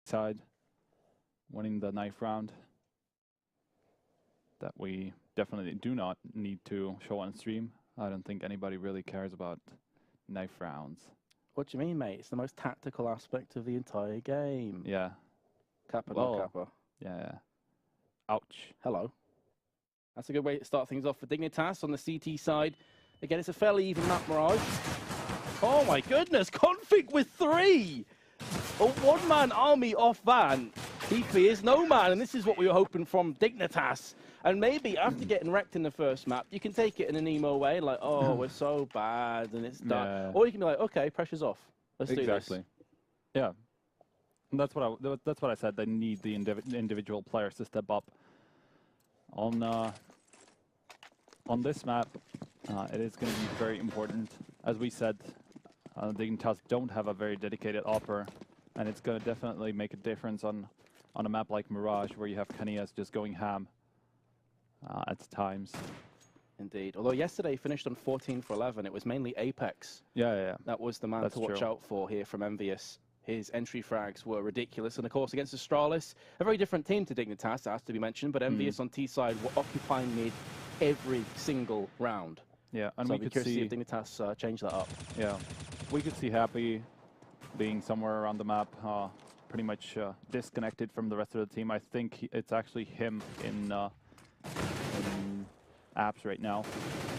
side, winning the knife round. That we definitely do not need to show on stream. I don't think anybody really cares about knife rounds. What do you mean, mate? It's the most tactical aspect of the entire game. Yeah. Kappa, Well, not Kappa. Yeah. Ouch. Hello. That's a good way to start things off for Dignitas on the CT side. Again, it's a fairly even map, Mirage. Oh my goodness, Config with 3! A one-man army off Van. DP is no man, and this is what we were hoping from Dignitas. And maybe after getting wrecked in the first map, you can take it in an emo way, like, oh, we're so bad, and it's done. Yeah. Or you can be like, okay, pressure's off. Let's do this. Exactly. Yeah. And that's what I said. They need the individual players to step up. On this map, it is going to be very important. As we said, Dignitas don't have a very dedicated opper, and it's going to definitely make a difference on a map like Mirage, where you have Kanias just going ham at times. Indeed. Although yesterday he finished on 14 for 11, it was mainly Apex. Yeah. That was the man That's to watch true. out for here from Envyus. His entry frags were ridiculous, and of course against Astralis, a very different team to Dignitas, has to be mentioned, but Envyus on T side were occupying mid every single round. Yeah, and so we could see see if Dignitas change that up. Yeah, we could see Happy being somewhere around the map, pretty much disconnected from the rest of the team. I think it's actually him in apps right now.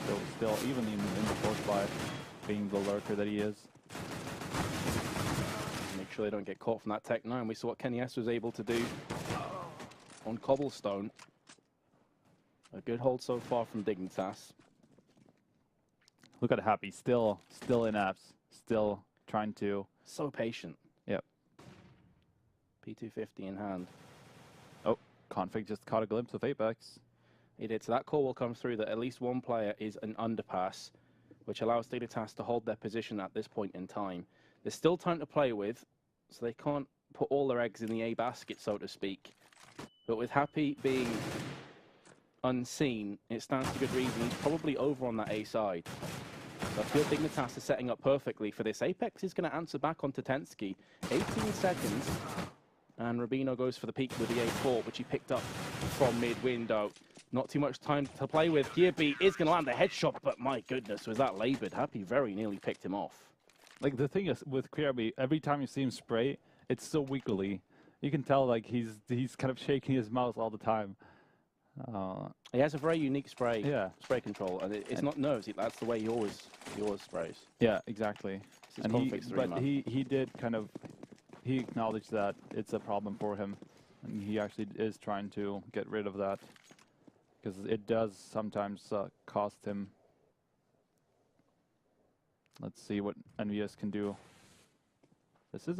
So still, even in the fourth buy, being the lurker that he is. Make sure they don't get caught from that Tech 9. We saw what Kenny S was able to do on Cobblestone. A good hold so far from Dignitas. Look at Happy, still in apps, still trying to. So patient. Yep. P250 in hand. Oh, Config just caught a glimpse of Apex. He did. So that call will come through that at least one player is an underpass, which allows Dignitas to hold their position at this point in time. There's still time to play with, so they can't put all their eggs in the A basket, so to speak. But with Happy being unseen, it stands to good reason. He's probably over on that A side. So I feel Dignitas is setting up perfectly for this. Apex is going to answer back on Tetensky. 18 seconds. And Rubino goes for the peak with the A4, which he picked up from mid-window. Not too much time to play with. Kirby is going to land a headshot, but my goodness, was that labored. Happy very nearly picked him off. Like, the thing is, with Kirby, every time you see him spray, it's so wiggly. You can tell, like, he's kind of shaking his mouth all the time. He has a very unique spray control, and it's and not nerves. That's the way he always sprays. Yeah, exactly. And he did kind of, he acknowledged that it's a problem for him, and he actually is trying to get rid of that, because it does sometimes cost him. Let's see what Envyus can do. This is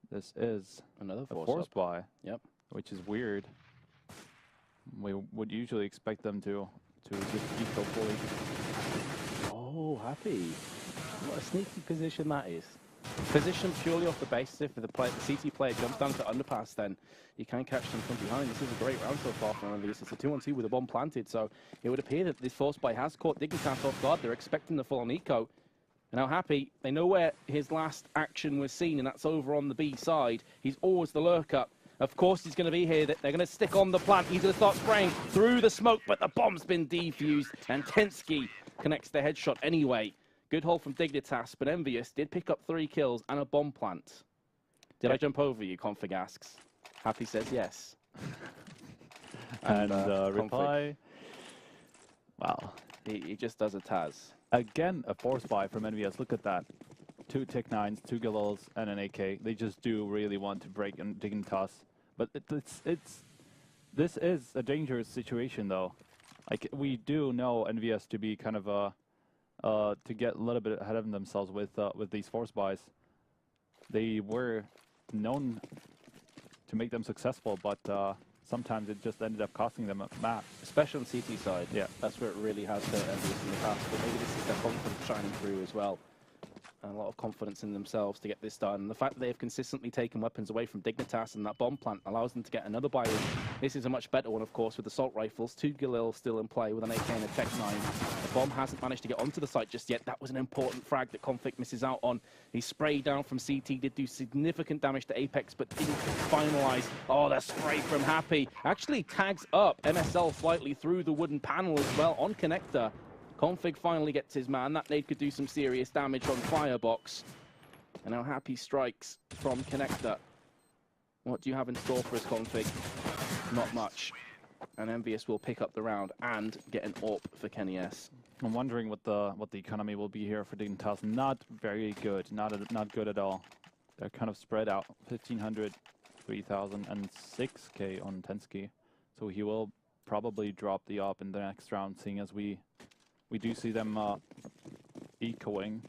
this is another force buy. Yep. Which is weird. We would usually expect them to just eco fully. Oh, Happy. What a sneaky position that is. Position purely off the basis if the CT player jumps down to underpass, then you can catch them from behind. This is a great round so far from Envyus. It's a 2-on-2 with a bomb planted, so it would appear that this force buy has caught Dignitas off guard. They're expecting the full-on eco. And now Happy, they know where his last action was seen, and that's over on the B side. He's always the lurker. Of course he's going to be here. They're going to stick on the plant. He's going to start spraying through the smoke, but the bomb's been defused, and Tensky connects the headshot anyway. Good hold from Dignitas, but Envyus did pick up 3 kills and a bomb plant. Did I jump over you, Config asks. Happy says yes. and reply, wow. He just does a Taz. Again, a force buy from Envyus. Look at that. 2 Tech 9s, 2 Galils, and an AK. They just do really want to break and Dignitas. But this is a dangerous situation, though. Like, we do know Envyus to be kind of to get a little bit ahead of themselves with these force buys. They were known to make them successful, but sometimes it just ended up costing them a map. Especially on CT side. Yeah. That's where it really has hurt Envyus in the past. But maybe this is their confidence shining through as well. and a lot of confidence in themselves to get this done. And the fact that they've consistently taken weapons away from Dignitas and that bomb plant allows them to get another buy win. This is a much better one, of course, with assault rifles. 2 Galil still in play with an AK and a Tech 9. The bomb hasn't managed to get onto the site just yet. That was an important frag that Config misses out on. He sprayed down from CT, did do significant damage to Apex, but didn't finalize. Oh, the spray from Happy actually tags up MSL slightly through the wooden panel as well on Connector. Config finally gets his man. That nade could do some serious damage on Firebox. And now Happy strikes from Connector. What do you have in store for us, Config? Not much. And Envyus will pick up the round and get an AWP for Kenny S. I'm wondering what the economy will be here for Dignitas. Not very good. Not good at all. They're kind of spread out. 1,500, 3,000, and 6K on Tensky. So he will probably drop the AWP in the next round, seeing as we do see them ecoing.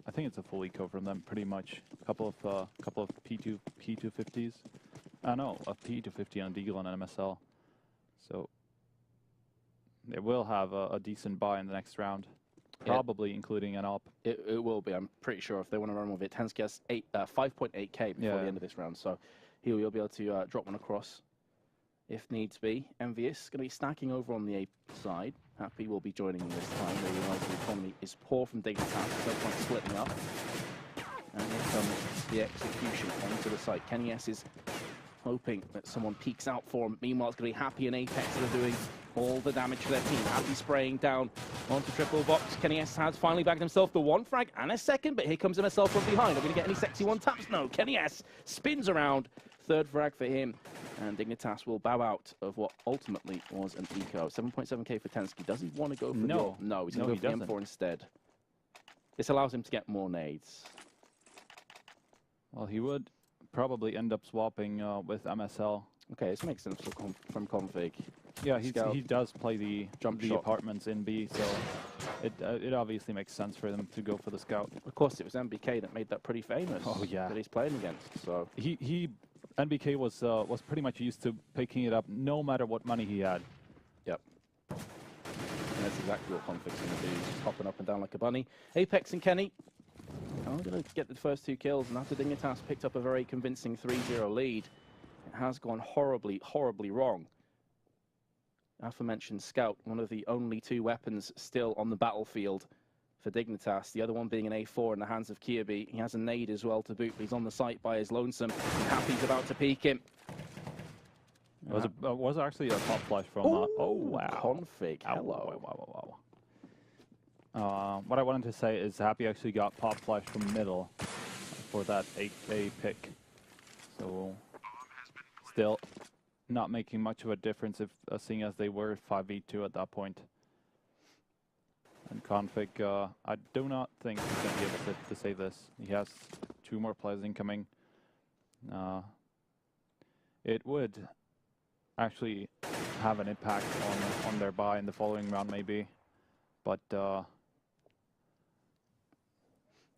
I think it's a full eco from them, pretty much. A couple of P250s. No, a P250 on Deagle and MSL. So they will have a decent buy in the next round, probably including an AWP. It will be. I'm pretty sure if they want to run with it. Tensky has 5.8K before the end of this round, so he'll be able to drop one across if needs be. Envyus going to be stacking over on the A side. Happy will be joining this time. They realize the economy is poor from Dignitas, so everyone's splitting up. And here comes the execution onto the site. Kenny S is hoping that someone peeks out for him. Meanwhile, it's going to be Happy and Apex that are doing all the damage for their team. Happy spraying down onto triple box. Kenny S has finally bagged himself the one frag and a second, but here comes MSL from behind. Are we going to get any sexy one taps? No. Kenny S spins around. Third frag for him. And Dignitas will bow out of what ultimately was an eco. 7.7K for Tensky. Does he want to go for no? No, he's going to go for the M4 instead. This allows him to get more nades. Well, he would probably end up swapping with MSL. Okay, this makes sense from Config. Yeah, he does play the shot. apartments in B, so it obviously makes sense for them to go for the scout. Of course, it was MBK that made that pretty famous. Oh yeah, that he's playing against. So NBK was pretty much used to picking it up no matter what money he had. Yep. And that's exactly what Config's going to do. He's just hopping up and down like a bunny. Apex and Kenny are going to get the first 2 kills, and after Dignitas picked up a very convincing 3-0 lead, it has gone horribly, horribly wrong. Aforementioned Scout, one of the only 2 weapons still on the battlefield for Dignitas, the other one being an A4 in the hands of Kirby. He has a nade as well to boot, but he's on the site by his lonesome, and Happy's about to peek him. Was actually a pop flash from oh wow. Config, hello. Wow. What I wanted to say is Happy actually got pop flash from middle for that 8A pick. So still not making much of a difference if seeing as they were 5v2 at that point. And Config, I do not think he's going to be able to save this. He has 2 more players incoming. It would actually have an impact on their buy in the following round maybe, but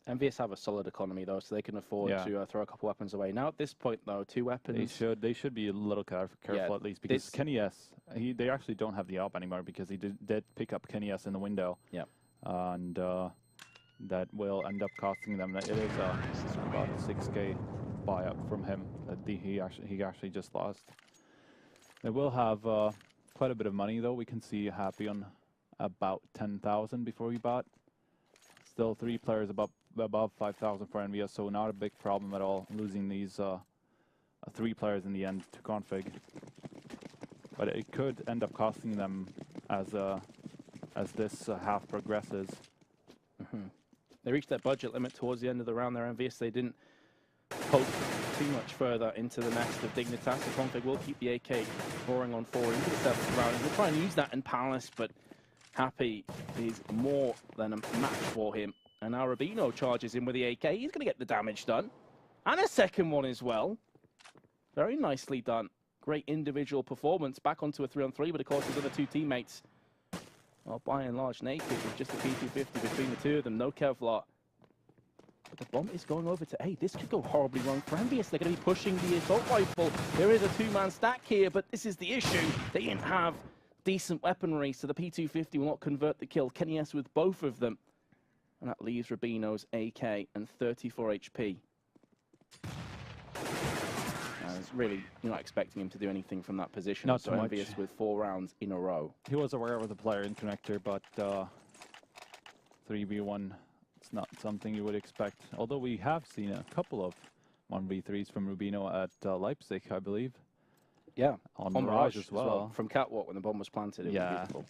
Envyus have a solid economy though, so they can afford to throw a couple weapons away. Now at this point though, 2 weapons. They should be a little careful at least, because Kenny S, they actually don't have the AWP anymore because he did pick up Kenny S in the window. Yeah. And that will end up costing them. It is about a 6K buy up from him that he actually just lost. They will have quite a bit of money though. We can see Happy on about 10,000 before he bought. Still 3 players above 5,000 for Envyus, so not a big problem at all losing these 3 players in the end to Config. But it could end up costing them as this half progresses. They reached their budget limit towards the end of the round there, Envyus. They didn't poke too much further into the nest of Dignitas. The Config will keep the AK roaring on 4 into the 7th round. He'll try and use that in Palace, but Happy is more than a match for him. And now Rubino charges in with the AK. He's going to get the damage done. And a second one as well. Very nicely done. Great individual performance. Back onto a 3-on-3, but of course his other 2 teammates are by and large naked with just a P250 between the 2 of them. No Kevlar. But the bomb is going over to A. This could go horribly wrong for Envyus. They're going to be pushing the assault rifle. There is a 2-man stack here, but this is the issue. They didn't have decent weaponry, so the P250 will not convert the kill. Kenny S with both of them. And that leaves Rubino's AK and 34 HP. Really, you're not expecting him to do anything from that position. Not so too much. Envyus with 4 rounds in a row. He was aware of the player in connector, but 3v1, it's not something you would expect. Although we have seen a couple of 1v3s from Rubino at Leipzig, I believe. Yeah, on Mirage as well. From Catwalk when the bomb was planted. It was beautiful.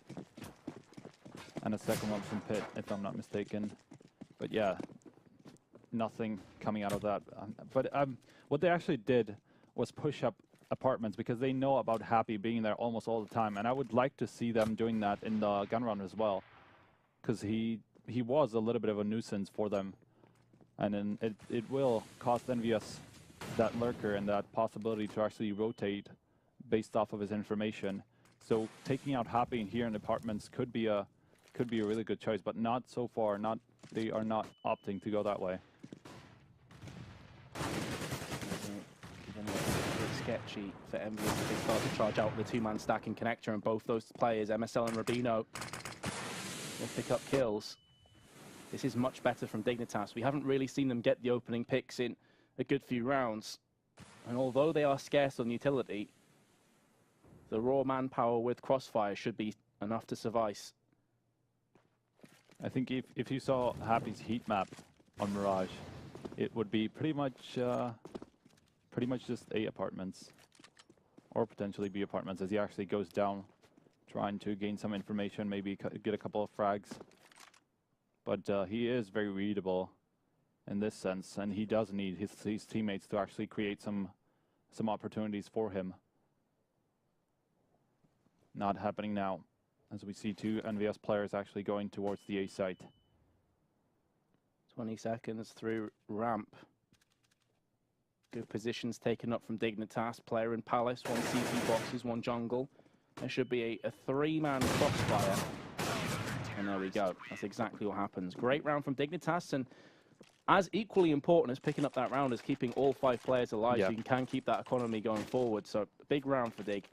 And a second one from Pit, if I'm not mistaken. But yeah, nothing coming out of that. But what they actually did was push up apartments because they know about Happy being there almost all the time. And I would like to see them doing that in the gun run as well. Because he was a little bit of a nuisance for them. And then it will cost Envyus that lurker and that possibility to actually rotate based off of his information. So taking out Happy in here in apartments could be a really good choice, but not so far. They are not opting to go that way. Sketchy for Envyus as they start to charge out with the 2-man stack and connector, and both those players, MSL and Rubino, will pick up kills. This is much better from Dignitas. We haven't really seen them get the opening picks in a good few rounds, and although they are scarce on utility, the raw manpower with Crossfire should be enough to suffice. I think if you saw Happy's heat map on Mirage, it would be pretty much just A apartments, or potentially B apartments, as he actually goes down, trying to gain some information, maybe get a couple of frags. But he is very readable in this sense, and he does need his teammates to actually create some opportunities for him. Not happening now, as we see 2 Envyus players actually going towards the A site. 20 seconds through ramp. Good positions taken up from Dignitas. Player in Palace, 1 CT boxes, 1 jungle. There should be a 3-man crossfire. And there we go. That's exactly what happens. Great round from Dignitas, and as equally important as picking up that round is keeping all 5 players alive, so you can keep that economy going forward. So big round for Dig.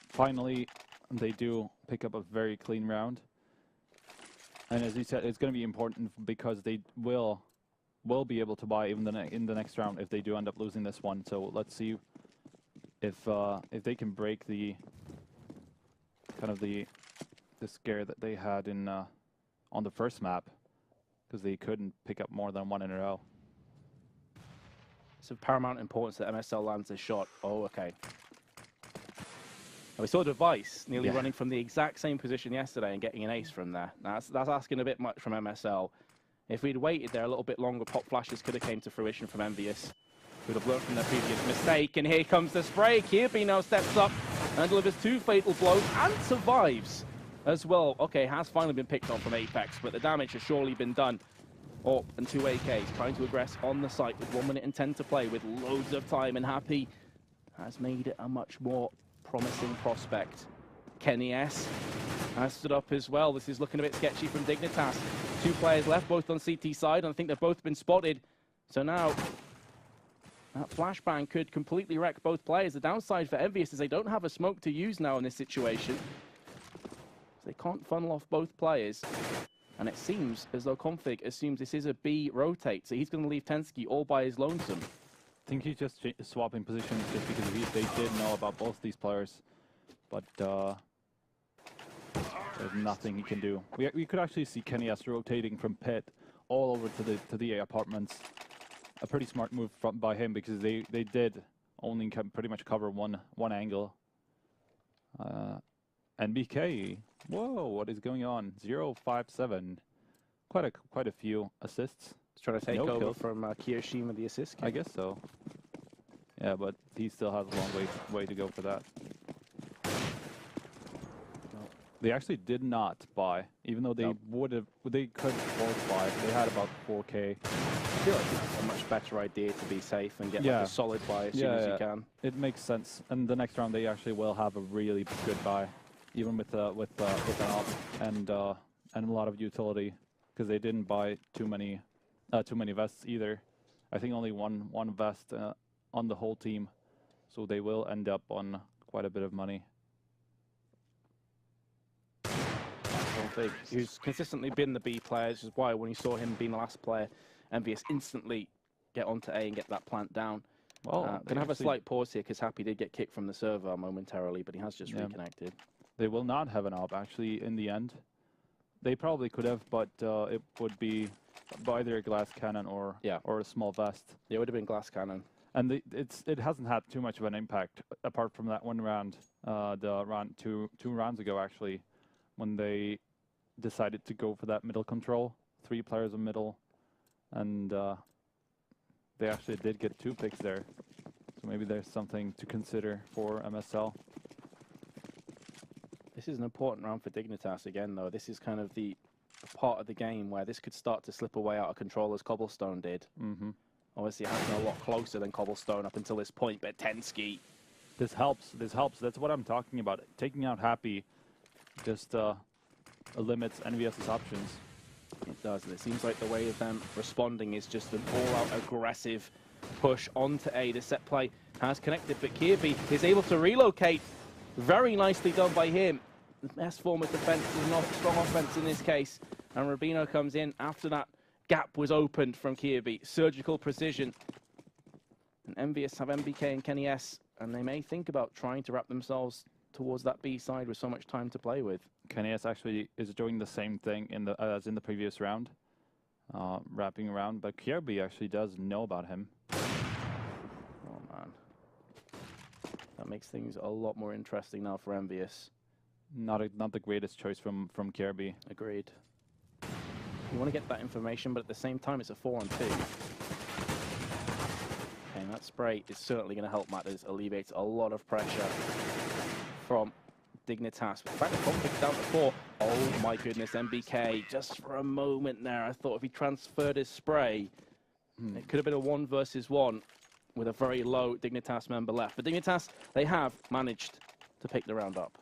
Finally, they do pick up a very clean round. And as you said, it's going to be important because they will be able to buy even in the next round if they do end up losing this one. So let's see if they can break the scare that they had in on the first map, because they couldn't pick up more than 1 in a row. It's of paramount importance that MSL lands this shot. Oh, okay. And we saw Device nearly running from the exact same position yesterday and getting an ace from there. Now, that's asking a bit much from MSL. If we'd waited there a little bit longer, pop flashes could have came to fruition from Envyus. Would have learned from their previous mistake, and here comes the spray. Kirbino steps up and delivers 2 fatal blows and survives as well. Okay, has finally been picked on from Apex, but the damage has surely been done. Oh, and 2 AKs trying to aggress on the site with 1 minute and 10 to play with loads of time, and Happy has made it a much more promising prospect. Kenny S has stood up as well. This is looking a bit sketchy from Dignitas. 2 players left, both on CT side, and I think they've both been spotted. So now, that flashbang could completely wreck both players. The downside for Envyus is they don't have a smoke to use now in this situation. They can't funnel off both players. And it seems as though Config assumes this is a B rotate, so he's going to leave Tensky all by his lonesome. I think he's just swapping positions just because they did know about both these players. But there's nothing he can do. We could actually see Kenny S rotating from Pit all over to the A apartments. A pretty smart move by him, because they did only pretty much cover one angle. And BK, whoa, what is going on? 0-5-7, quite a few assists. He's trying to take over from Kiyoshima the assist. I guess so. Yeah, but he still has a long way to go for that. They actually did not buy, even though they they could both buy. They had about 4K. I feel like it's a much better idea to be safe and get like a solid buy as soon as you can. It makes sense. And the next round, they actually will have a really good buy, even with an op and a lot of utility, because they didn't buy too many vests either. I think only one vest on the whole team, so they will end up on quite a bit of money. thing. He's consistently been the B player, which is why when you saw him being the last player, Envyus instantly get onto A and get that plant down. Well, Gonna have a slight pause here because Happy did get kicked from the server momentarily, but he has just reconnected. They will not have an op actually in the end. They probably could have, but it would be either a glass cannon or a small vest. It would have been glass cannon. And it hasn't had too much of an impact apart from that one round, the round two rounds ago actually, when they decided to go for that middle control, 3 players in middle, and they actually did get 2 picks there. So maybe there's something to consider for MSL. This is an important round for Dignitas again, though. This is kind of the part of the game where this could start to slip away out of control as Cobblestone did. Obviously, it has been a lot closer than Cobblestone up until this point, but Tensky. This helps. This helps. That's what I'm talking about. Taking out Happy just limits Envyus' options. It does. And it seems like the way of them responding is just an all-out aggressive push onto A. The set play has connected, but Kirby is able to relocate. Very nicely done by him. The best form of defense is not strong offense in this case. And Rubino comes in after that gap was opened from Kirby. Surgical precision. And Envyus have MBK and Kenny S, and they may think about trying to wrap themselves towards that B side with so much time to play with. Kenny S actually is doing the same thing as in the previous round, wrapping around, but Kirby actually does know about him. Oh man. That makes things a lot more interesting now for Envyus. Not the greatest choice from Kirby. Agreed. You want to get that information, but at the same time, it's a 4-on-2. Okay, and that spray is certainly going to help matters. Alleviates a lot of pressure from Dignitas. In fact, the conflict down to 4. Oh my goodness, MBK. Just for a moment there, I thought if he transferred his spray, it could have been a 1 versus 1 with a very low Dignitas member left. But Dignitas, they have managed to pick the round up.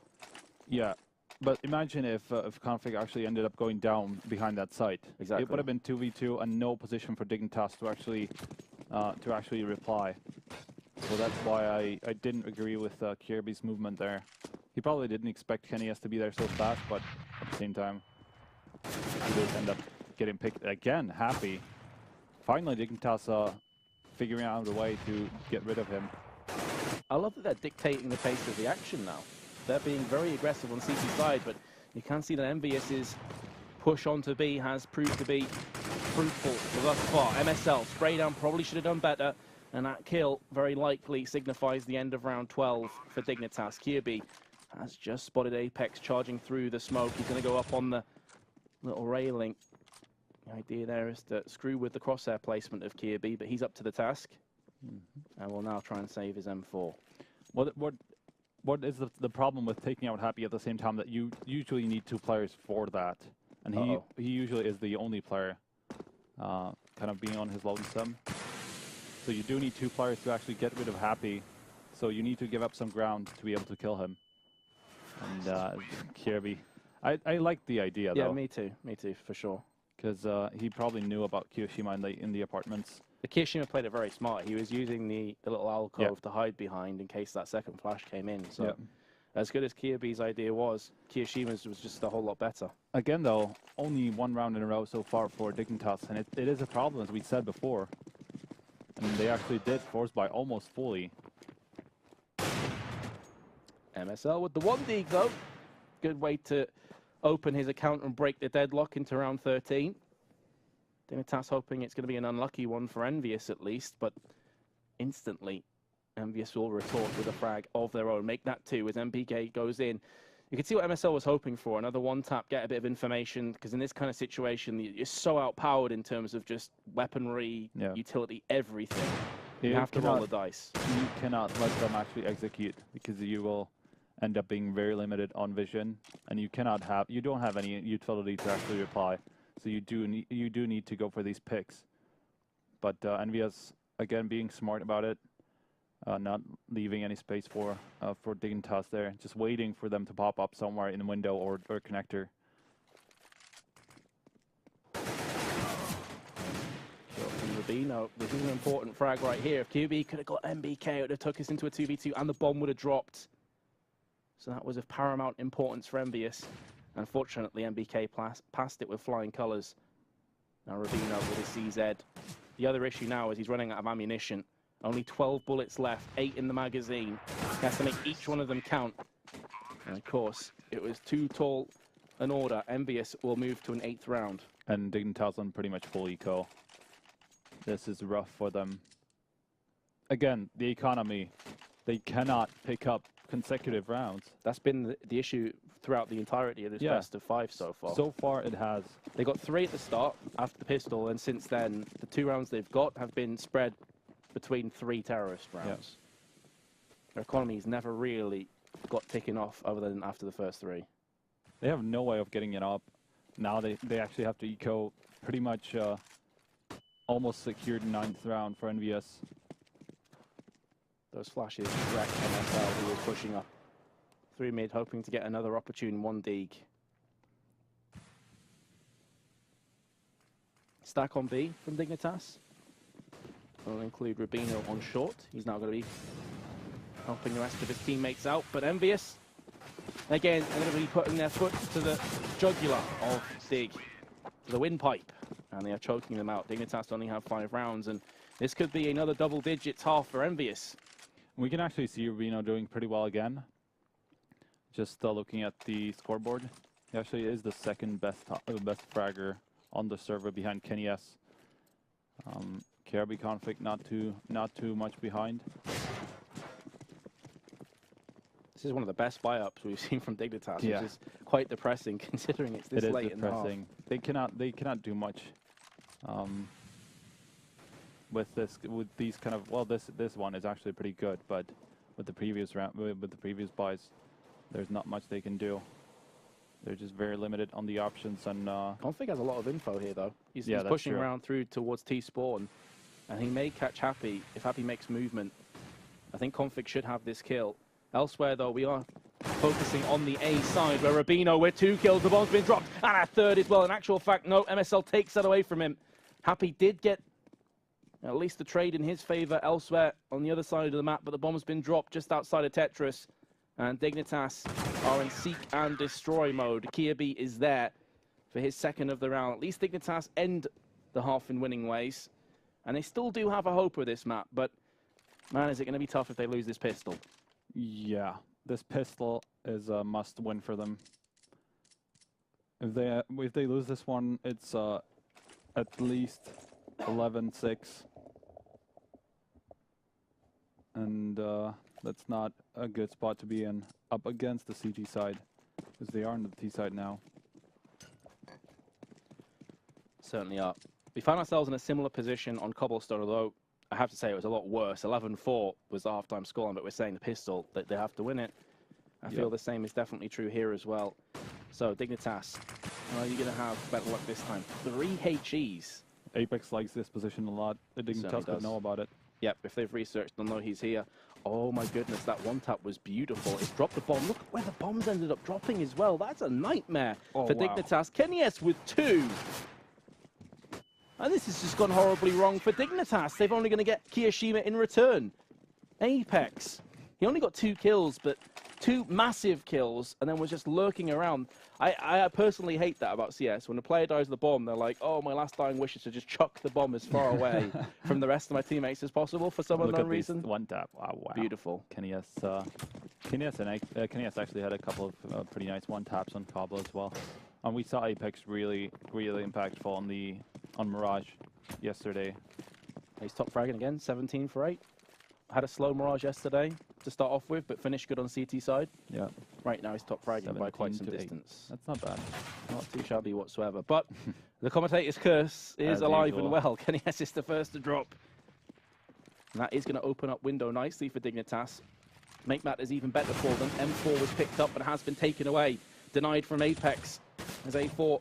Yeah. But imagine if Config actually ended up going down behind that site. Exactly. It would have been 2v2 and no position for Dignitas to actually reply. So that's why I didn't agree with Kirby's movement there. He probably didn't expect Kenny S to be there so fast, but at the same time, he did end up getting picked again. Happy. Finally, Dignitas figuring out a way to get rid of him. I love that they're dictating the pace of the action now. They're being very aggressive on CT side, but you can see that Envyus's push onto B has proved to be fruitful thus far. MSL, spray down, probably should have done better, and that kill very likely signifies the end of round 12 for Dignitas. Kirby has just spotted Apex charging through the smoke. He's going to go up on the little railing. The idea there is to screw with the crosshair placement of Kirby, but he's up to the task, and will now try and save his M4. What is the problem with taking out Happy at the same time that you usually need 2 players for that? And he usually is the only player kind of being on his lonesome. So you do need 2 players to actually get rid of Happy. So you need to give up some ground to be able to kill him. And Kirby, I like the idea though. Yeah, me too, for sure. Because he probably knew about Kiyoshima in the apartments. Kiyoshima played it very smart. He was using the little alcove to hide behind in case that second flash came in. So as good as Kirby's idea was, Kiyoshima's was just a whole lot better. Again, though, only 1 round in a row so far for Dignitas, and it is a problem, as we said before. And they actually did force buy almost fully. MSL with the 1 dig, though. Good way to open his account and break the deadlock into round 13. Dignitas hoping it's going to be an unlucky one for Envyus at least, but instantly Envyus will retort with a frag of their own. Make that 2 as MPK goes in. You can see what MSL was hoping for. Another 1-tap, get a bit of information, because in this kind of situation, you're so outpowered in terms of just weaponry, utility, everything. You have to roll the dice. You cannot let them actually execute, because you will end up being very limited on vision, and you don't have any utility to actually reply. So you do need to go for these picks. But Envyus, again, being smart about it, not leaving any space for Dignitas there, just waiting for them to pop up somewhere in the window or connector. Rubino, this is an important frag right here. If QB could have got MBK, it would have took us into a 2v2 and the bomb would have dropped. So that was of paramount importance for Envyus. Unfortunately, MBK passed it with flying colours. Now Rubino with his CZ. The other issue now is he's running out of ammunition. Only 12 bullets left, 8 in the magazine. He has to make each one of them count. And of course, it was too tall an order. Envyus will move to an 8th round. And Dignitas on pretty much full eco. This is rough for them. Again, the economy. They cannot pick up consecutive rounds. That's been the issue throughout the entirety of this best of 5 so far. So far, it has. They got 3 at the start after the pistol, and since then, the 2 rounds they've got have been spread between 3 terrorist rounds. Their economy's never really got ticking off other than after the first 3. They have no way of getting it up. Now they actually have to eco pretty much almost secured 9th round for Envyus. Those flashes wrecked MSL, who was pushing up 3 mid, hoping to get another opportune 1 dig. Stack on B from Dignitas. Will include Rubino on short. He's now going to be helping the rest of his teammates out. But Envyus, again, are going to be putting their foot to the jugular of Dig, to the windpipe. And they are choking them out. Dignitas only have 5 rounds, and this could be another double digits half for Envyus. We can actually see Rubino doing pretty well again. Just looking at the scoreboard, he actually is the 2nd best fragger on the server behind Kenny S. KRB conflict not too much behind. This is one of the best buy-ups we've seen from Dignitas, which is quite depressing considering it's this late in the half. They cannot do much with these kind of, well, this one is actually pretty good, but with the previous round, with the previous buys, there's not much they can do. They're just very limited on the options. And Config has a lot of info here, though. He's pushing true. around through towards T-spawn, and he may catch Happy if Happy makes movement. I think Config should have this kill. Elsewhere, though, we are focusing on the A side, where Rubino with 2 kills, the bomb's been dropped, and a 3rd as well. In actual fact, no, MSL takes that away from him. Happy did get at least the trade in his favor elsewhere on the other side of the map, but the bomb's been dropped just outside of Tetris. And Dignitas are in seek and destroy mode. Kirby is there for his 2nd of the round. At least Dignitas end the half in winning ways. And they still do have a hope with this map, but man, is it going to be tough if they lose this pistol. Yeah, this pistol is a must win for them. If they lose this one, it's at least 11-6. And that's not a good spot to be in up against the CT side, because they are on the T side now. Certainly are. We found ourselves in a similar position on Cobblestone, although I have to say it was a lot worse. 11-4 was the half-time scoreline, but we're saying the pistol, that they have to win it. I feel the same is definitely true here as well. So, Dignitas, are you going to have better luck this time? 3 HEs. Apex likes this position a lot. The Dignitas would know about it. Yep, if they've researched, they'll know he's here. Oh my goodness, that 1-tap was beautiful. It's dropped the bomb. Look where the bombs ended up dropping as well. That's a nightmare for Dignitas. Kenny S with 2. And this has just gone horribly wrong for Dignitas. They're only going to get Kiyoshima in return. Apex. He only got 2 kills, but 2 massive kills, and then was just lurking around. I personally hate that about CS. When a player dies the bomb, they're like, oh, my last dying wish is to just chuck the bomb as far away from the rest of my teammates as possible for some unknown reason. 1-tap. Wow. Beautiful. Kenny S actually had a couple of pretty nice 1-taps on Cobble as well. And we saw Apex really impactful on Mirage yesterday. He's top fragging again, 17 for 8. Had a slow Mirage yesterday to start off with, but finished good on CT side. Yeah. Right now he's top fragging by quite some distance. That's not bad. Not too shabby whatsoever. But the commentator's curse is alive and well. Kenny S is the first to drop. And that is going to open up window nicely for Dignitas. Make matters even better for them. M4 was picked up but has been taken away. Denied from Apex. As A4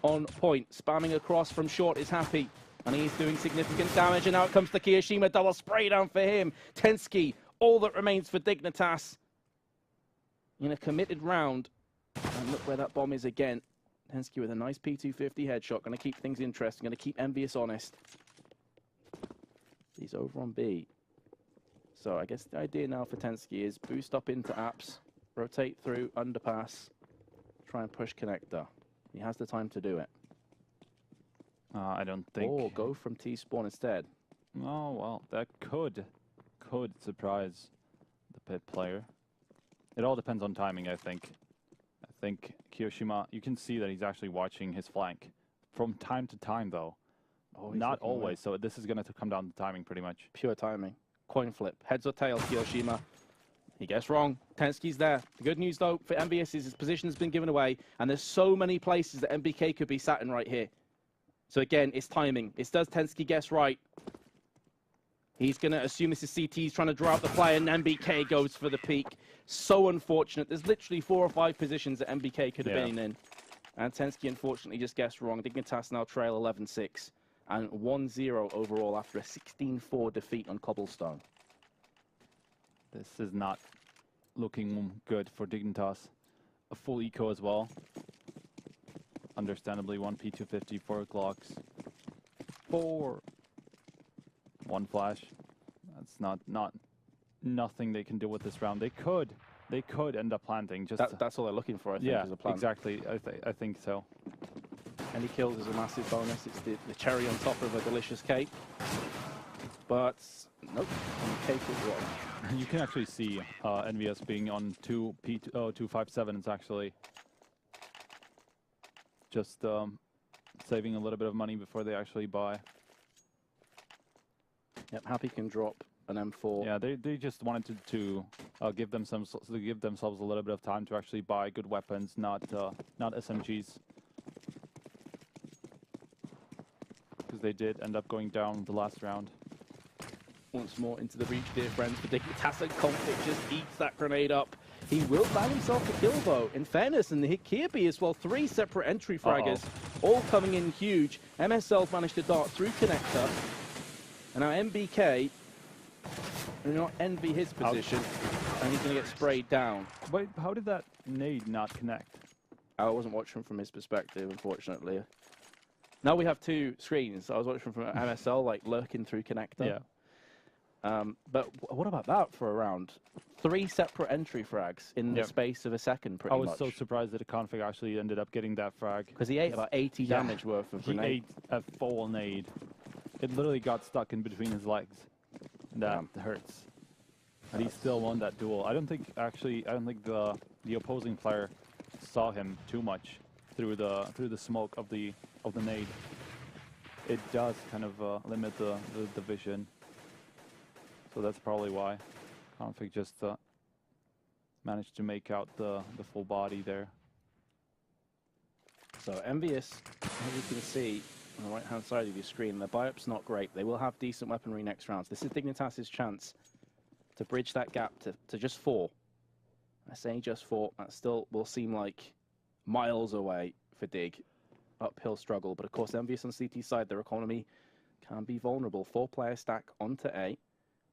on point. Spamming across from short is Happy. And he's doing significant damage. And now it comes to Kiyoshima. Double spray down for him. Tensky, all that remains for Dignitas in a committed round. And look where that bomb is again. Tensky with a nice P250 headshot. Going to keep things interesting. Going to keep Envyus honest. He's over on B. So I guess the idea now for Tensky is boost up into apps. Rotate through underpass. try and push connector. He has the time to do it. I don't think. Or go from T-spawn instead. Oh, well, that could surprise the pit player. It all depends on timing, I think. I think Kiyoshima, you can see that he's actually watching his flank. From time to time, though. Oh, Not always, so this is going to come down to timing, pretty much. Pure timing. Coin flip. Heads or tails, Kiyoshima. He gets wrong. Tensky's there. The good news, though, for Envyus is his position's been given away, and there's so many places that MBK could be sat in right here. So again, it's timing. It does Tensky guess right. He's going to assume this is CT. He's trying to draw out the play, and MBK goes for the peak. So unfortunate. There's literally 4 or 5 positions that MBK could have been in. And Tensky, unfortunately, just guessed wrong. Dignitas now trail 11-6 and 1-0 overall after a 16-4 defeat on Cobblestone. This is not looking good for Dignitas. A full eco as well. Understandably, 1 P250, 4 Glocks. 4. 1 flash. That's nothing they can do with this round. They could end up planting. Just that's all they're looking for, I think, is a plan. Exactly. I think so. Any kills is a massive bonus. It's the cherry on top of a delicious cake. But nope, the cake is wrong. You can actually see Envyus being on 257. It's actually just saving a little bit of money before they actually buy. Yep, Happy can drop an M4. Yeah, they just wanted to give themselves a little bit of time to actually buy good weapons, not SMGs, because they did end up going down the last round. Once more into the breach, dear friends. For Dignitas, and Conflict just eats that grenade up. He will bag himself a kill, though. In fairness, and the hit Kirby as well. 3 separate entry fraggers, all coming in huge. MSL's managed to dart through connector. And now MBK, do not envy his position, and he's going to get sprayed down. Wait, how did that nade not connect? I wasn't watching from his perspective, unfortunately. Now we have 2 screens. I was watching from MSL, like, lurking through connector. Yeah. But what about that for a round? 3 separate entry frags in the space of a second, pretty much. I was so surprised that the config actually ended up getting that frag. Because he ate about 80 damage worth of grenade. He ate a full nade. It literally got stuck in between his legs. That hurts. And he still won that duel. I don't think the opposing player saw him too much through the smoke of the nade. It does kind of limit the vision. So that's probably why config just managed to make out the full body there. So Envyus, as you can see on the right-hand side of your screen, the buy-up's not great. They will have decent weaponry next round. This is Dignitas' chance to bridge that gap to just 4. I say just 4. That still will seem like miles away for Dig. Uphill struggle, but of course Envyus on CT side, their economy can be vulnerable. 4-player stack onto A.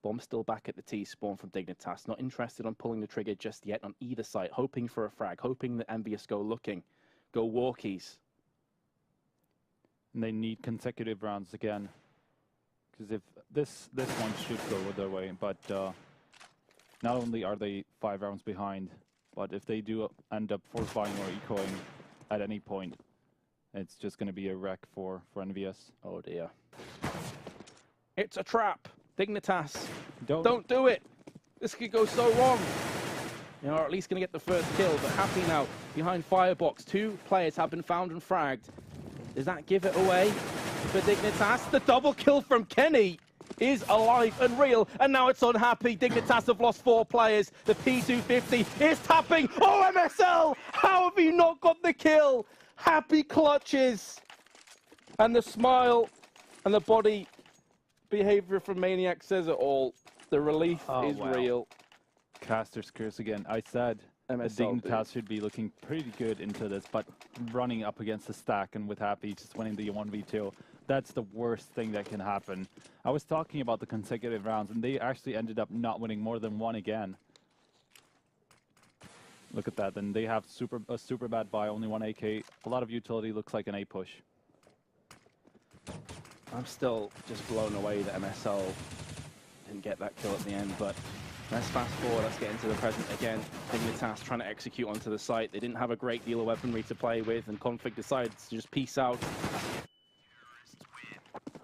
Bomb still back at the T spawn from Dignitas. Not interested on pulling the trigger just yet on either side. Hoping for a frag. Hoping that Envyus go looking. Go walkies. And they need consecutive rounds again. Because if this one should go their way, but not only are they 5 rounds behind, but if they do end up force buying or ecoing at any point, it's just going to be a wreck for Envyus. Oh dear. It's a trap. Dignitas, don't do it. This could go so wrong. You know, or at least going to get the first kill, but Happy now behind Firebox. 2 players have been found and fragged. Does that give it away for Dignitas? The double kill from Kenny is alive and real, and now it's on Happy. Dignitas have lost 4 players. The P250 is tapping. Oh, MSL! How have you not got the kill? Happy clutches. And the smile and the body behavior from Maniac says it all. The relief is real. Caster's curse again. I said Dignitas should be looking pretty good into this, but running up against the stack and with Happy just winning the 1v2, that's the worst thing that can happen. I was talking about the consecutive rounds, and they actually ended up not winning more than 1 again. Look at that. Then they have a super bad buy, only 1 AK. A lot of utility, looks like an A push. I'm still just blown away that MSL didn't get that kill at the end, but Let's fast forward, let's get into the present again. Dignitas trying to execute onto the site. They didn't have a great deal of weaponry to play with, and Config decides to just peace out.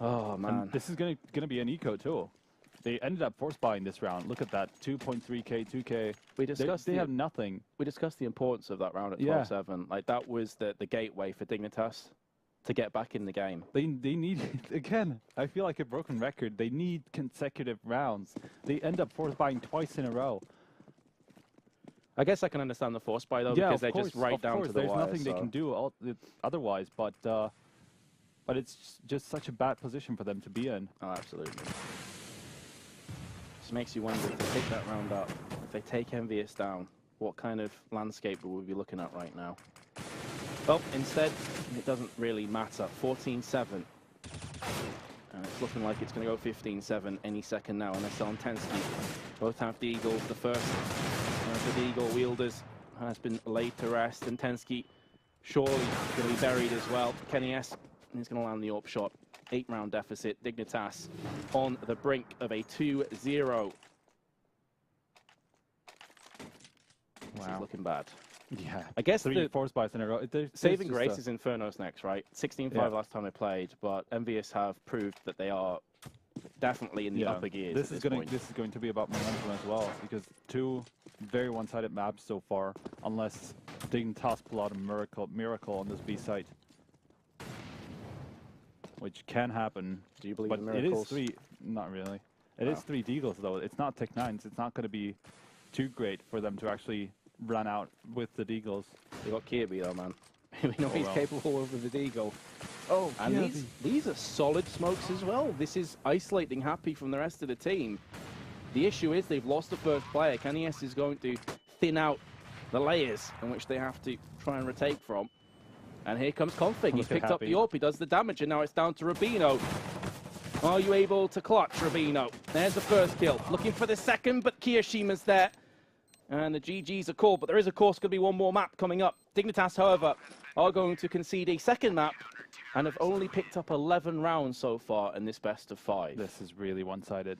Oh, man. And this is gonna be an eco too. They ended up force buying this round. Look at that, 2.3k, 2k. We discussed they have nothing. We discussed the importance of that round at 12-7. Like, that was the gateway for Dignitas to get back in the game. They need, again, I feel like a broken record. They need consecutive rounds. They end up force buying twice in a row. I guess I can understand the force buy, though, because they're just right down to the wire. There's nothing they can do otherwise, but it's just such a bad position for them to be in. Oh, absolutely. Just makes you wonder, if they take that round up, if they take Envyus down, what kind of landscape will we be looking at right now? Well, instead, it doesn't really matter. 14-7. And it's looking like it's going to go 15-7 any second now. And SL and Tensky both have the Eagles. The first of the Eagle wielders has been laid to rest. And Tensky surely going to be buried as well. Kenny S is going to land the AWP shot. 8-round deficit. Dignitas on the brink of a 2-0. This is looking bad. Yeah, I guess 3 force buys in a row. Saving grace is Inferno's next, right? 16-5 last time they played, but Envyus have proved that they are definitely in the upper gears. This is going to be about momentum as well, because 2 very one-sided maps so far, unless Dignitas pull out a miracle on this B site, which can happen. Do you believe in miracles? It is 3. Not really. It is 3 Deagles though. It's not Tech9s. It's not going to be too great for them to actually run out with the Deagles. They got Kirby though, man. We know he's capable of the Deagle. Oh, and these are solid smokes as well. This is isolating Happy from the rest of the team. The issue is they've lost the first player. Kenny S is going to thin out the layers in which they have to try and retake from. And here comes Config. He's picked up the AWP. He does the damage, and now it's down to Rubino. Are you able to clutch, Rubino? There's the first kill. Looking for the second, but Kiyoshima's there. And the GGs are called, but there is, of course, going to be one more map coming up. Dignitas, however, are going to concede a second map and have only picked up 11 rounds so far in this best of 5. This is really one-sided.